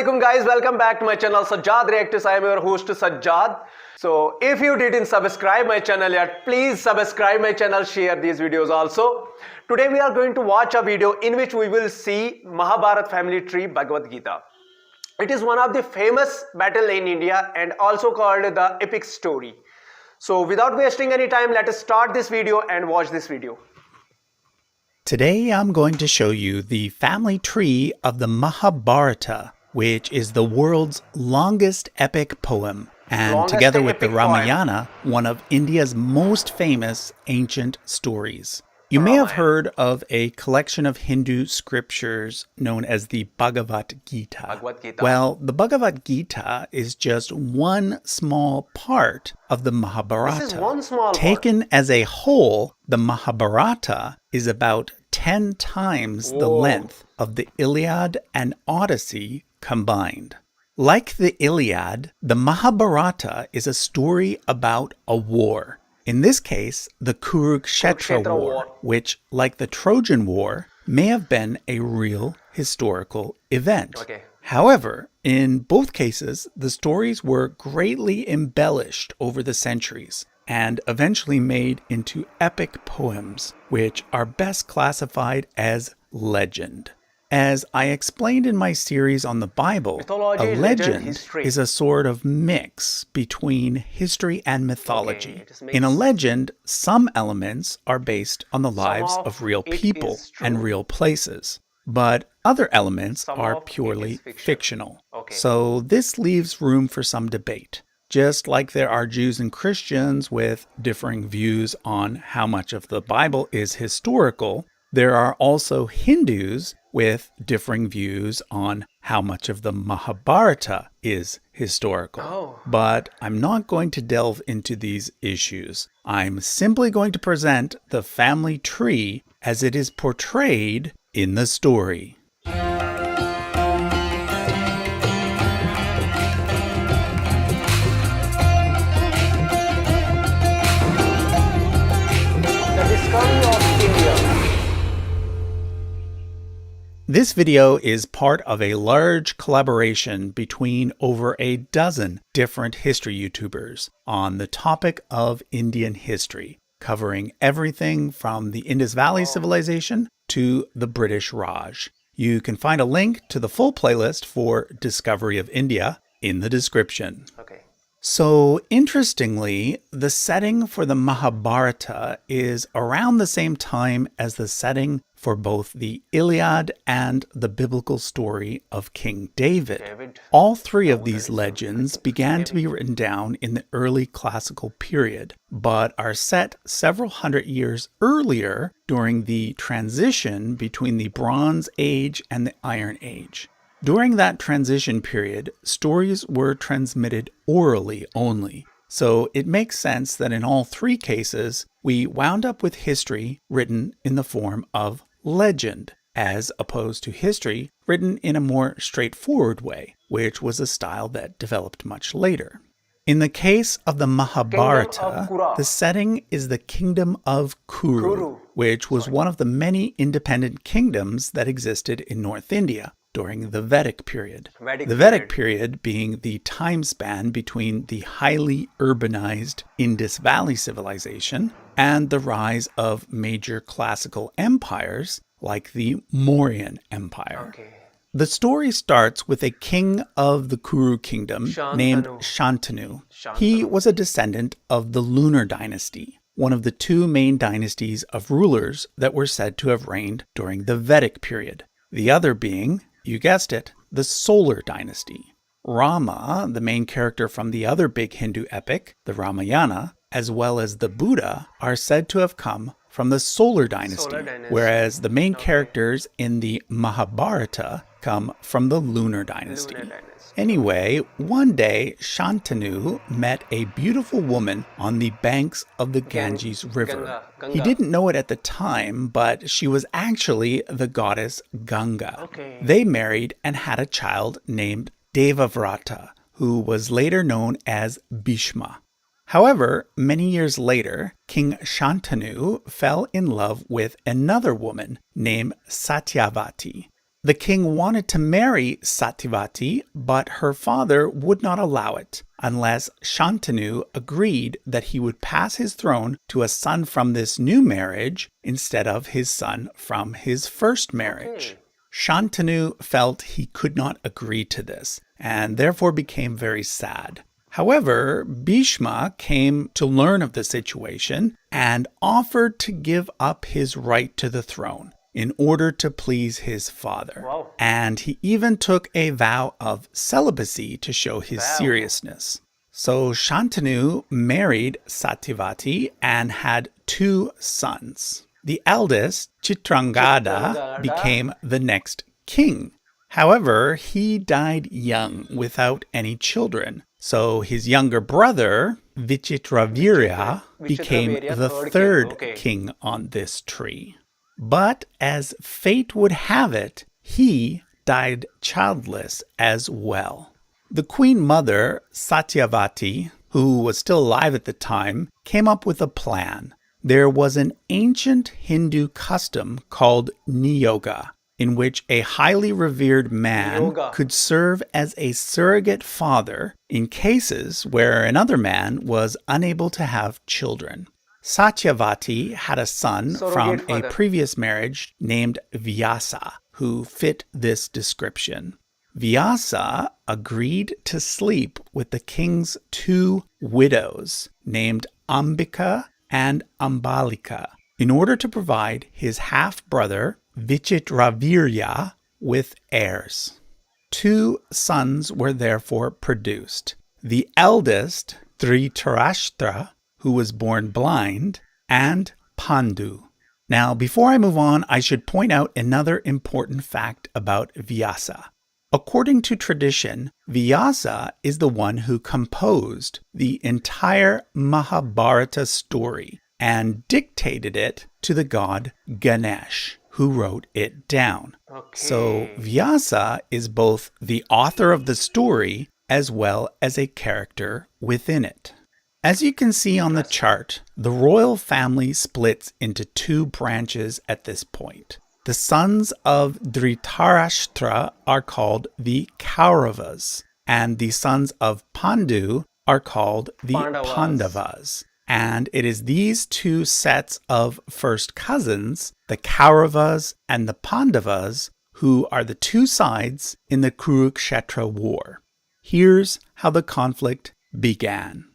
Assalamualaikum guys, welcome back to my channel Sajad Reactors. I am your host Sajad. So if you didn't subscribe my channel yet, please subscribe my channel, share these videos also. Today we are going to watch a video in which we will see Mahabharata family tree Bhagwat Gita. It is one of the famous battle in India and also called the epic story. So without wasting any time, let us start this video and watch this video. Today I'm going to show you the family tree of the Mahabharata, which is the world's longest epic poem, and together with the Ramayana, one of India's most famous ancient stories. You may have heard of a collection of Hindu scriptures known as the Bhagwat Gita. Well, the Bhagwat Gita is just one small part of the Mahabharata. This is one small Taken part. as a whole, the Mahabharata is about 10 times the length of the Iliad and Odyssey combined. Like the Iliad, the Mahabharata is a story about a war. In this case, the Kurukshetra War, which, like the Trojan War, may have been a real historical event. However, in both cases, the stories were greatly embellished over the centuries and eventually made into epic poems, which are best classified as legend. As I explained in my series on the Bible, a legend is a sort of mix between history and mythology. In a legend, some elements are based on the lives of real people and real places, but other elements are purely fictional. So this leaves room for some debate. Just like there are Jews and Christians with differing views on how much of the Bible is historical, there are also Hindus with differing views on how much of the Mahabharata is historical. But I'm not going to delve into these issues. I'm simply going to present the family tree as it is portrayed in the story. This video is part of a large collaboration between over a dozen different history YouTubers on the topic of Indian history, covering everything from the Indus Valley Civilization to the British Raj. You can find a link to the full playlist for Discovery of India in the description. So, interestingly, the setting for the Mahabharata is around the same time as the setting for both the Iliad and the biblical story of King David. All three of these legends began to be written down in the early classical period, but are set several hundred years earlier during the transition between the Bronze Age and the Iron Age. During that transition period, stories were transmitted orally only, so it makes sense that in all three cases, we wound up with history written in the form of legend, as opposed to history written in a more straightforward way, which was a style that developed much later. In the case of the Mahabharata, the setting is the kingdom of Kuru, which was one of the many independent kingdoms that existed in North India during the Vedic period. The Vedic period being the time span between the highly urbanized Indus Valley civilization and the rise of major classical empires like the Mauryan Empire. The story starts with a king of the Kuru kingdom named Shantanu. He was a descendant of the Lunar dynasty, one of the two main dynasties of rulers that were said to have reigned during the Vedic period. The other being, you guessed it, the Solar dynasty. Rama, the main character from the other big Hindu epic, the Ramayana, as well as the Buddha, are said to have come from the Solar dynasty, whereas the main characters in the Mahabharata come from the Lunar dynasty. Anyway, one day, Shantanu met a beautiful woman on the banks of the Ganges River. He didn't know it at the time, but she was actually the goddess Ganga. They married and had a child named Devavrata, who was later known as Bhishma. However, many years later, King Shantanu fell in love with another woman named Satyavati. The king wanted to marry Satyavati, but her father would not allow it unless Shantanu agreed that he would pass his throne to a son from this new marriage instead of his son from his first marriage. Shantanu felt he could not agree to this and therefore became very sad. However, Bhishma came to learn of the situation and offered to give up his right to the throne in order to please his father. Wow. And he even took a vow of celibacy to show his seriousness. So Shantanu married Satyavati and had 2 sons. The eldest, Chitrangada, became the next king. However, he died young without any children. So his younger brother, Vichitravirya, became the third king on this tree. But as fate would have it, he died childless as well. The queen mother, Satyavati, who was still alive at the time, came up with a plan. There was an ancient Hindu custom called niyoga, in which a highly revered man could serve as a surrogate father in cases where another man was unable to have children. Satyavati had a son from a previous marriage named Vyasa, who fit this description. Vyasa agreed to sleep with the king's 2 widows named Ambika and Ambalika in order to provide his half-brother Vichitravirya with heirs. 2 sons were therefore produced. The eldest, Dhritarashtra, who was born blind, and Pandu. Now, before I move on, I should point out another important fact about Vyasa. According to tradition, Vyasa is the one who composed the entire Mahabharata story and dictated it to the god Ganesh, who wrote it down. So Vyasa is both the author of the story as well as a character within it. As you can see on the chart, the royal family splits into 2 branches at this point. The sons of Dhritarashtra are called the Kauravas, and the sons of Pandu are called the Pandavas. And it is these 2 sets of first cousins, the Kauravas and the Pandavas, who are the 2 sides in the Kurukshetra war. Here's how the conflict began.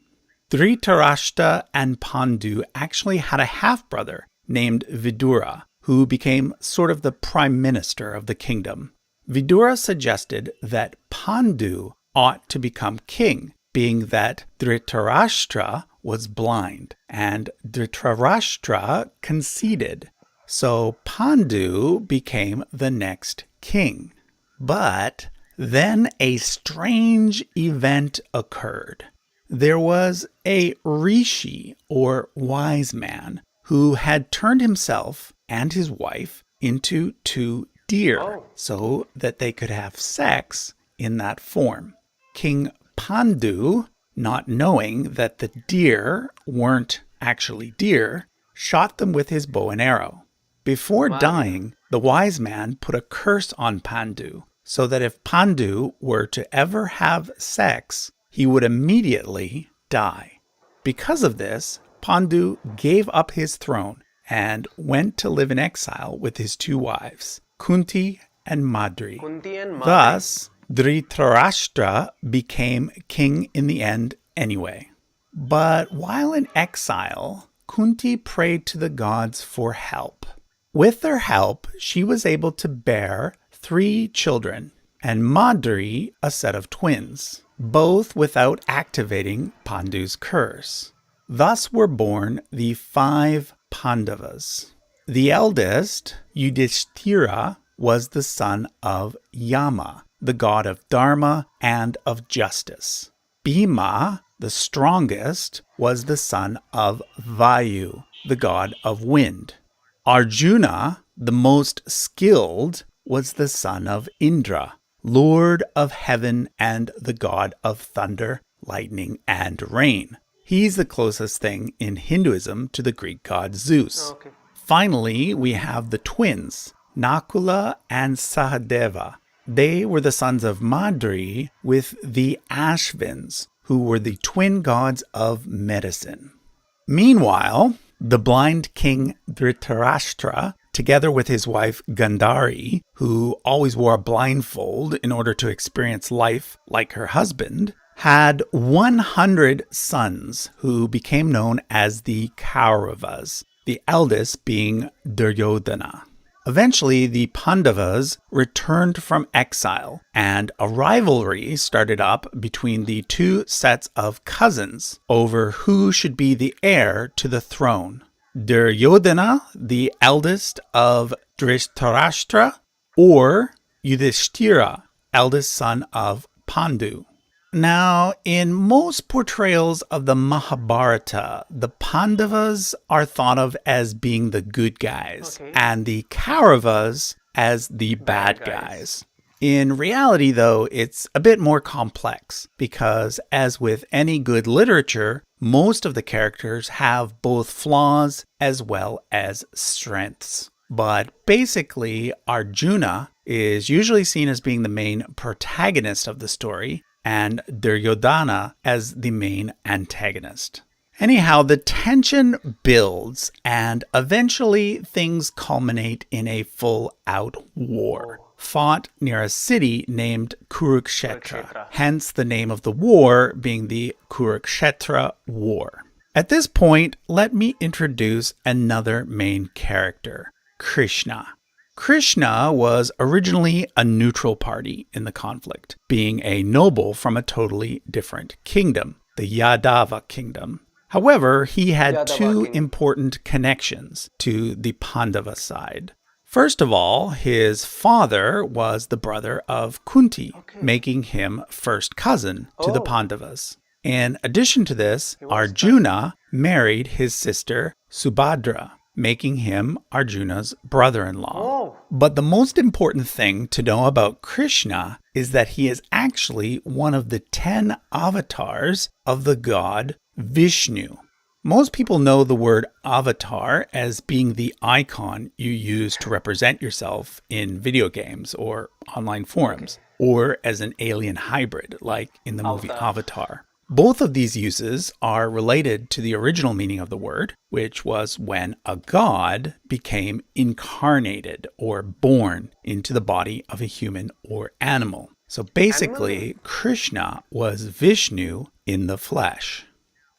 Dhritarashtra and Pandu actually had a half-brother named Vidura, who became sort of the prime minister of the kingdom. Vidura suggested that Pandu ought to become king, being that Dhritarashtra was blind, and Dhritarashtra conceded. So Pandu became the next king. But then a strange event occurred. There was a rishi, or wise man, who had turned himself and his wife into 2 deer so that they could have sex in that form. King Pandu, not knowing that the deer weren't actually deer, shot them with his bow and arrow. Before dying, the wise man put a curse on Pandu so that if Pandu were to ever have sex, he would immediately die. Because of this, Pandu gave up his throne and went to live in exile with his 2 wives, Kunti and Madri. Thus, Dhritarashtra became king in the end anyway. But while in exile, Kunti prayed to the gods for help. With their help, she was able to bear 3 children, and Madri a set of twins, both without activating Pandu's curse. Thus were born the 5 Pandavas. The eldest, Yudhishthira, was the son of Yama, the god of Dharma and of justice. Bhima, the strongest, was the son of Vayu, the god of wind. Arjuna, the most skilled, was the son of Indra, lord of heaven and the god of thunder, lightning, and rain. He's the closest thing in Hinduism to the Greek god Zeus. Finally, we have the twins, Nakula and Sahadeva. They were the sons of Madri with the Ashvins, who were the twin gods of medicine. Meanwhile, the blind king Dhritarashtra, together with his wife Gandhari, who always wore a blindfold in order to experience life like her husband, had 100 sons who became known as the Kauravas, the eldest being Duryodhana. Eventually, the Pandavas returned from exile, and a rivalry started up between the two sets of cousins over who should be the heir to the throne. Duryodhana, the eldest of Dhritarashtra, or Yudhishthira, eldest son of Pandu. Now, in most portrayals of the Mahabharata, the Pandavas are thought of as being the good guys, and the Kauravas as the bad guys. In reality, though, it's a bit more complex, because as with any good literature, most of the characters have both flaws as well as strengths. But basically, Arjuna is usually seen as being the main protagonist of the story, and Duryodhana as the main antagonist. Anyhow, the tension builds, and eventually things culminate in a full-out war, fought near a city named Kurukshetra, hence the name of the war being the Kurukshetra War. At this point, let me introduce another main character, Krishna. Krishna was originally a neutral party in the conflict, being a noble from a totally different kingdom, the Yadava kingdom. However, he had two important connections to the Pandava side. First of all, his father was the brother of Kunti, making him first cousin to the Pandavas. In addition to this, Arjuna married his sister Subhadra, making him Arjuna's brother-in-law. But the most important thing to know about Krishna is that he is actually one of the 10 avatars of the god Vishnu. Most people know the word avatar as being the icon you use to represent yourself in video games or online forums, or as an alien hybrid like in the movie Avatar. Both of these uses are related to the original meaning of the word, which was when a god became incarnated or born into the body of a human or animal. So basically, Krishna was Vishnu in the flesh.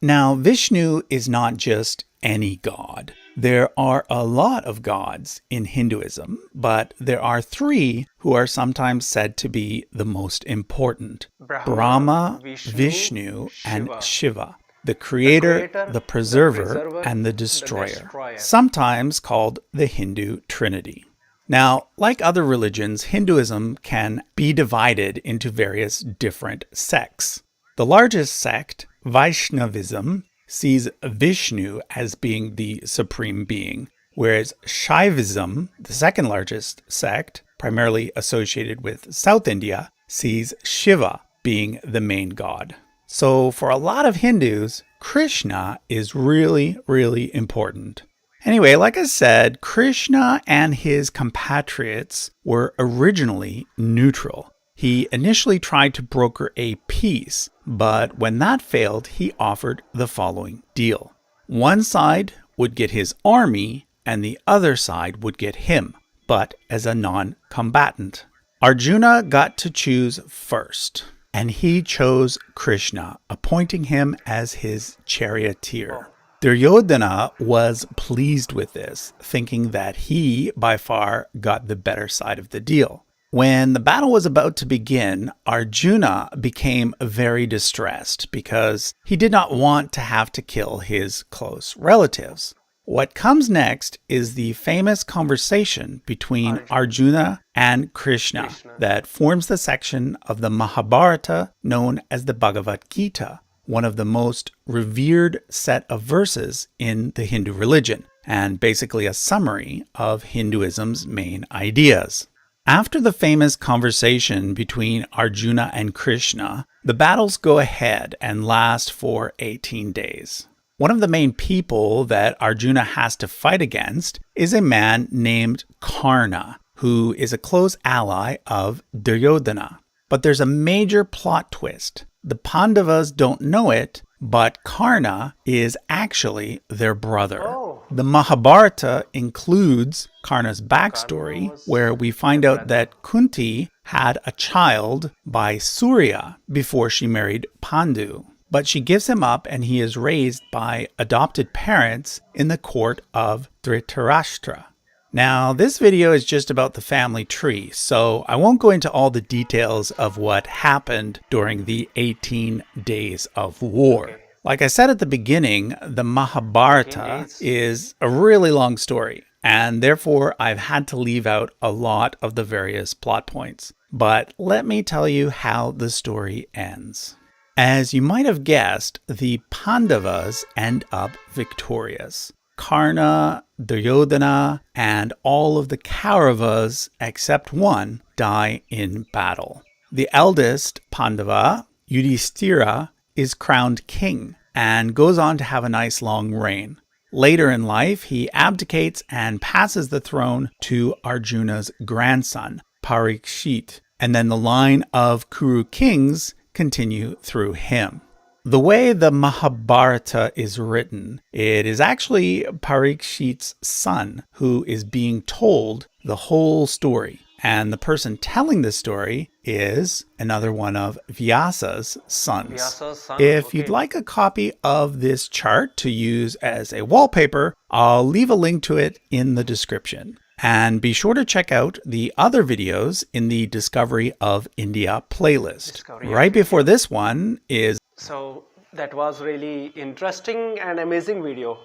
Now, Vishnu is not just any god. There are a lot of gods in Hinduism, but there are 3 who are sometimes said to be the most important: Brahma, Vishnu, and Shiva, the creator, the preserver, and the destroyer, sometimes called the Hindu Trinity. Now, like other religions, Hinduism can be divided into various different sects. The largest sect, Vaishnavism, sees Vishnu as being the supreme being, whereas Shaivism, the second largest sect, primarily associated with South India, sees Shiva being the main god. So for a lot of Hindus, Krishna is really, really important. Anyway, like I said, Krishna and his compatriots were originally neutral. He initially tried to broker a peace, but when that failed, he offered the following deal. One side would get his army, and the other side would get him, but as a non-combatant. Arjuna got to choose first, and he chose Krishna, appointing him as his charioteer. Duryodhana was pleased with this, thinking that he, by far, got the better side of the deal. When the battle was about to begin, Arjuna became very distressed because he did not want to have to kill his close relatives. What comes next is the famous conversation between Arjuna and Krishna that forms the section of the Mahabharata known as the Bhagwat Gita, one of the most revered set of verses in the Hindu religion, and basically a summary of Hinduism's main ideas. After the famous conversation between Arjuna and Krishna, the battles go ahead and last for 18 days. One of the main people that Arjuna has to fight against is a man named Karna, who is a close ally of Duryodhana. But there's a major plot twist. The Pandavas don't know it, but Karna is actually their brother. Oh. The Mahabharata includes Karna's backstory, where we find out that Kunti had a child by Surya before she married Pandu. But she gives him up and he is raised by adopted parents in the court of Dhritarashtra. Now, this video is just about the family tree, so I won't go into all the details of what happened during the 18 days of war. Okay. Like I said at the beginning, the Mahabharata is a really long story, and therefore I've had to leave out a lot of the various plot points. But let me tell you how the story ends. As you might have guessed, the Pandavas end up victorious. Karna, Duryodhana, and all of the Kauravas, except one, die in battle. The eldest Pandava, Yudhishthira, is crowned king and goes on to have a nice long reign. Later in life, he abdicates and passes the throne to Arjuna's grandson, Parikshit, and then the line of Kuru kings continue through him. The way the Mahabharata is written, it is actually Parikshit's son who is being told the whole story. And the person telling the story is another one of Vyasa's sons. Vyasa's son, If you'd like a copy of this chart to use as a wallpaper, I'll leave a link to it in the description. And be sure to check out the other videos in the Discovery of India playlist. Right before this one is... So that was really interesting and amazing video.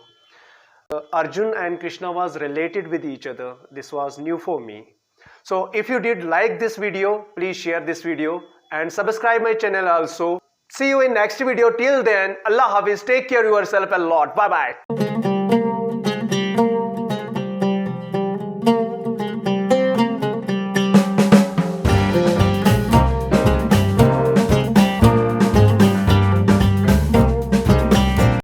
Arjun and Krishna was related with each other. This was new for me. So if you did like this video, please share this video and subscribe my channel also. See you in next video. Till then, Allah Hafiz. Take care of yourself a lot. Bye bye.